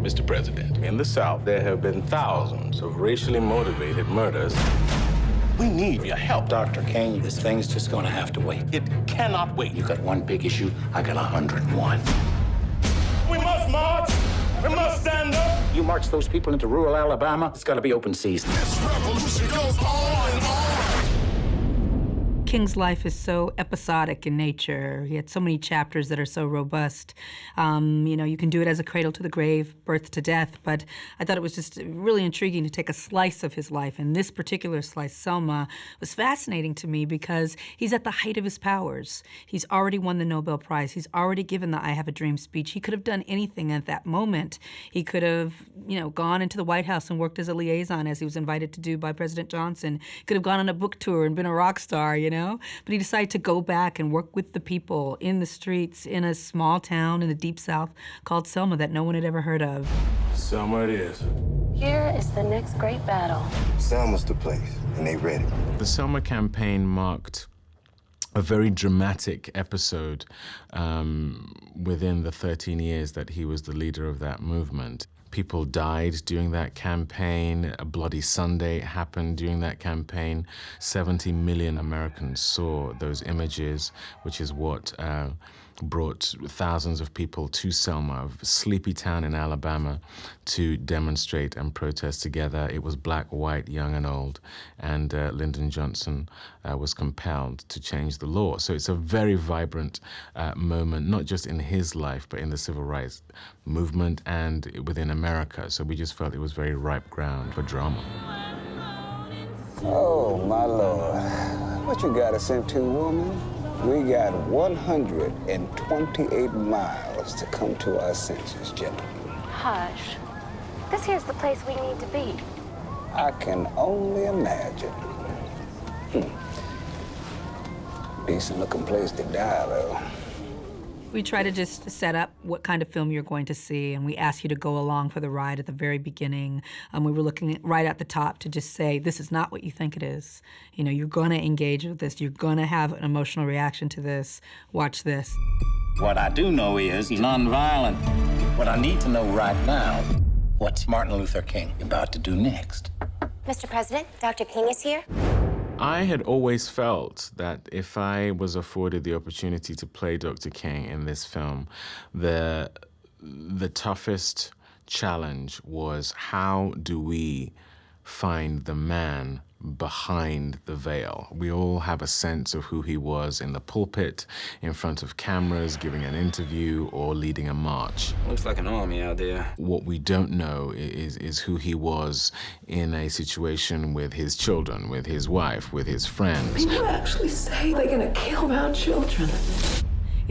Mr. President. In the South, there have been thousands of racially motivated murders. We need your help. Dr. King, this thing's just gonna have to wait. It cannot wait. You got one big issue, I got 101. We must march. We must stand up. You march those people into rural Alabama, it's gotta be open season. This revolution goes on and on. King's life is so episodic in nature. He had so many chapters that are so robust. You know, you can do it as a cradle to the grave, birth to death, but I thought it was just really intriguing to take a slice of his life. And this particular slice, Selma, was fascinating to me because he's at the height of his powers. He's already won the Nobel Prize. He's already given the I Have a Dream speech. He could have done anything at that moment. He could have, you know, gone into the White House and worked as a liaison, as he was invited to do by President Johnson. He could have gone on a book tour and been a rock star, you know? But he decided to go back and work with the people in the streets in a small town in the Deep South called Selma that no one had ever heard of. Selma it is. Here is the next great battle. Selma's the place, and they ready. The Selma campaign marked a very dramatic episode within the 13 years that he was the leader of that movement. People died during that campaign. A Bloody Sunday happened during that campaign. 70 million Americans saw those images, which is what brought thousands of people to Selma, a sleepy town in Alabama, to demonstrate and protest together. It was black, white, young and old, and Lyndon Johnson was compelled to change the law. So it's a very vibrant moment, not just in his life, but in the civil rights movement and within America. So we just felt it was very ripe ground for drama. Oh, my Lord. What you got us into, woman? We got 128 miles to come to our senses, gentlemen. Hush. This here's the place we need to be. I can only imagine. Decent-looking place to die, though. We try to just set up what kind of film you're going to see, and we ask you to go along for the ride at the very beginning. We were looking right at the top to just say, this is not what you think it is. You know, you're going to engage with this. You're going to have an emotional reaction to this. Watch this. What I do know is he's nonviolent. What I need to know right now, what's Martin Luther King about to do next? Mr. President, Dr. King is here. I had always felt that if I was afforded the opportunity to play Dr. King in this film, the toughest challenge was, how do we find the man behind the veil? We all have a sense of who he was in the pulpit, in front of cameras, giving an interview, or leading a march. Looks like an army out there. What we don't know is who he was in a situation with his children, with his wife, with his friends. People actually say they're gonna kill our children.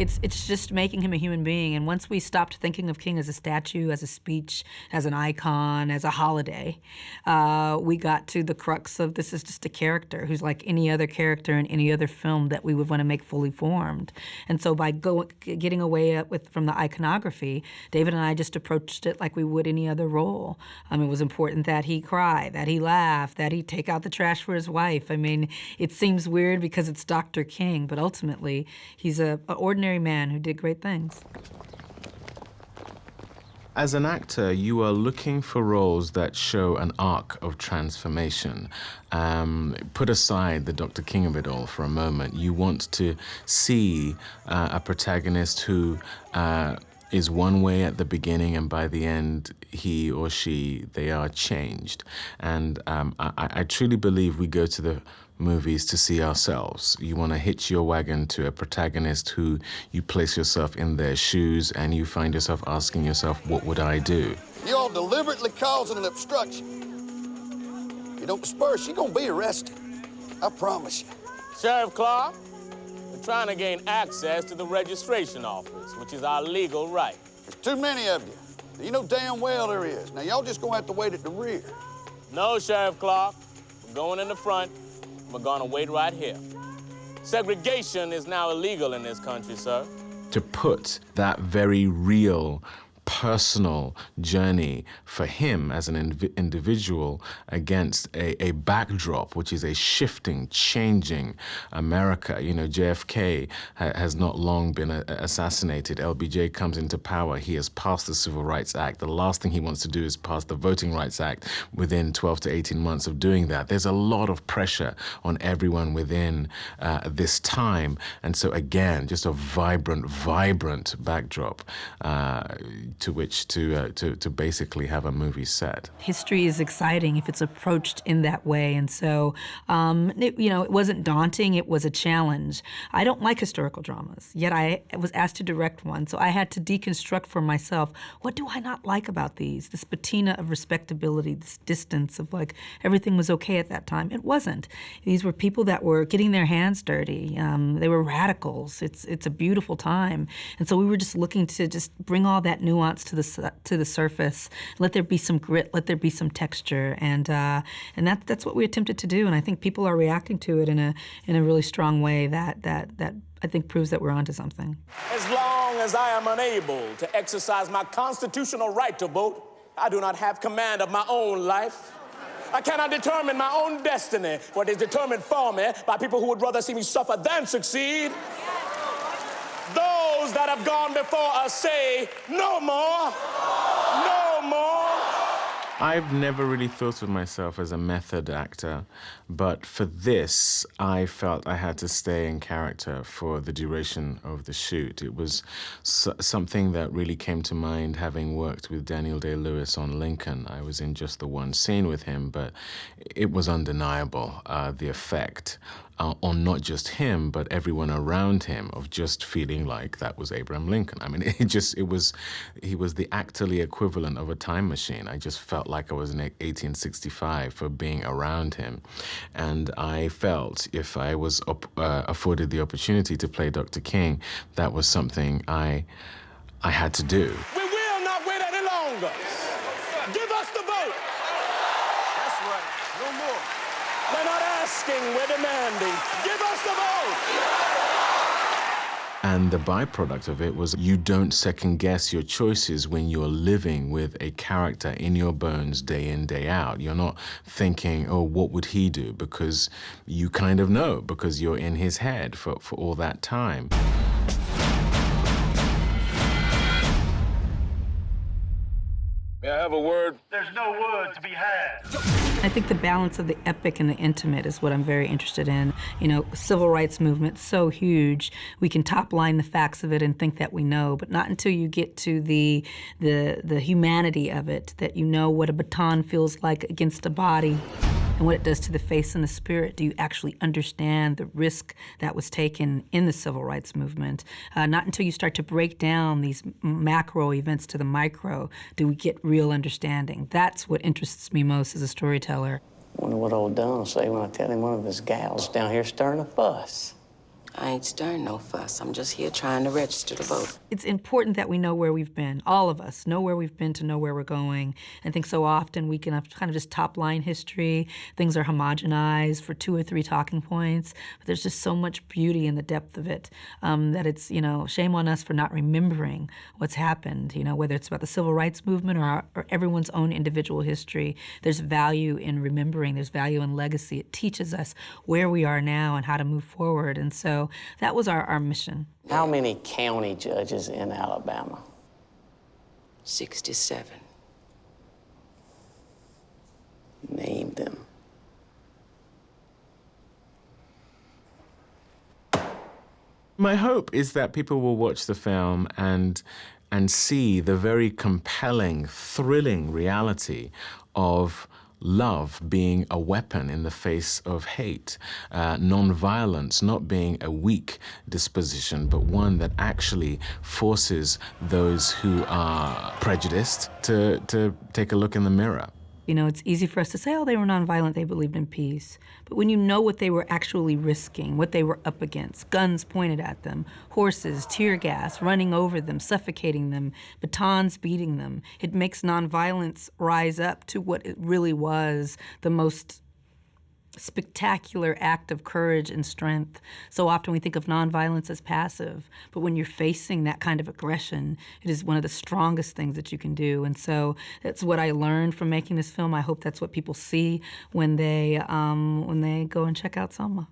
It's just making him a human being. And once we stopped thinking of King as a statue, as a speech, as an icon, as a holiday, we got to the crux of this is just a character who's like any other character in any other film that we would want to make fully formed. And so by getting away from the iconography, David and I just approached it like we would any other role. It was important that he cry, that he laugh, that he take out the trash for his wife. I mean, it seems weird because it's Dr. King, but ultimately, he's an ordinary man who did great things. As an actor, you are looking for roles that show an arc of transformation. Put aside the Dr. King of it all for a moment. You want to see a protagonist who is one way at the beginning, and by the end, he or she, they are changed. And I truly believe we go to the movies to see ourselves. You want to hitch your wagon to a protagonist who you place yourself in their shoes, and you find yourself asking yourself, what would I do? You're deliberately causing an obstruction. You don't disperse, you're gonna be arrested. I promise you. Sheriff Clark, we're trying to gain access to the registration office, which is our legal right. There's too many of you. You know damn well there is. Now, y'all just gonna have to wait at the rear. No, Sheriff Clark. We're going in the front. We're gonna wait right here. Segregation is now illegal in this country, sir. To put that very real personal journey for him as an individual against a backdrop, which is a shifting, changing America. You know, JFK has not long been assassinated. LBJ comes into power. He has passed the Civil Rights Act. The last thing he wants to do is pass the Voting Rights Act within 12 to 18 months of doing that. There's a lot of pressure on everyone within this time. And so again, just a vibrant backdrop to which to basically have a movie set. History is exciting if it's approached in that way, and so it wasn't daunting. It was a challenge. I don't like historical dramas, yet I was asked to direct one, so I had to deconstruct for myself, what do I not like about these? This patina of respectability, this distance of like everything was okay at that time. It wasn't. These were people that were getting their hands dirty. They were radicals. It's a beautiful time, and so we were just looking to just bring all that nuance to the surface. Let there be some grit. Let there be some texture, and that's what we attempted to do. And I think people are reacting to it in a really strong way that I think proves that we're onto something. As long as I am unable to exercise my constitutional right to vote, I do not have command of my own life. I cannot determine my own destiny, for it is determined for me by people who would rather see me suffer than succeed. Those that have gone before us say, no more, no more. I've never really thought of myself as a method actor, but for this, I felt I had to stay in character for the duration of the shoot. It was something that really came to mind having worked with Daniel Day-Lewis on Lincoln. I was in just the one scene with him, but it was undeniable, the effect on not just him, but everyone around him of just feeling like that was Abraham Lincoln. I mean, he was the actorly equivalent of a time machine. I just felt like I was in 1865 for being around him. And I felt if I was afforded the opportunity to play Dr. King, that was something I had to do. We will not wait any longer. Give us the vote. That's right. No more. We're not asking, we're demanding. Give us the vote. And the byproduct of it was you don't second guess your choices when you're living with a character in your bones day in, day out. You're not thinking, oh, what would he do? Because you kind of know, because you're in his head for all that time. May I have a word? There's no word to be had. I think the balance of the epic and the intimate is what I'm very interested in. You know, civil rights movement, so huge. We can top line the facts of it and think that we know, but not until you get to the humanity of it, that you know what a baton feels like against a body and what it does to the face and the spirit. Do you actually understand the risk that was taken in the civil rights movement? Not until you start to break down these macro events to the micro do we get real understanding. That's what interests me most as a storyteller. I wonder what old Don will say when I tell him one of his gals down here stirring a fuss. I ain't stirring no fuss. I'm just here trying to register to vote. It's important that we know where we've been. All of us know where we've been to know where we're going. I think so often we can have kind of just top-line history. Things are homogenized for 2 or 3 talking points. But there's just so much beauty in the depth of it that it's, shame on us for not remembering what's happened, whether it's about the civil rights movement or everyone's own individual history. There's value in remembering. There's value in legacy. It teaches us where we are now and how to move forward. And so that was our mission. How many county judges in Alabama? 67. Name them. My hope is that people will watch the film and see the very compelling, thrilling reality of love being a weapon in the face of hate, nonviolence not being a weak disposition, but one that actually forces those who are prejudiced to take a look in the mirror. It's easy for us to say, oh, they were nonviolent, they believed in peace. But when you know what they were actually risking, what they were up against, guns pointed at them, horses, tear gas, running over them, suffocating them, batons beating them, it makes nonviolence rise up to what it really was, the most spectacular act of courage and strength. So often we think of nonviolence as passive, but when you're facing that kind of aggression, it is one of the strongest things that you can do. And so that's what I learned from making this film. I hope that's what people see when they go and check out Selma.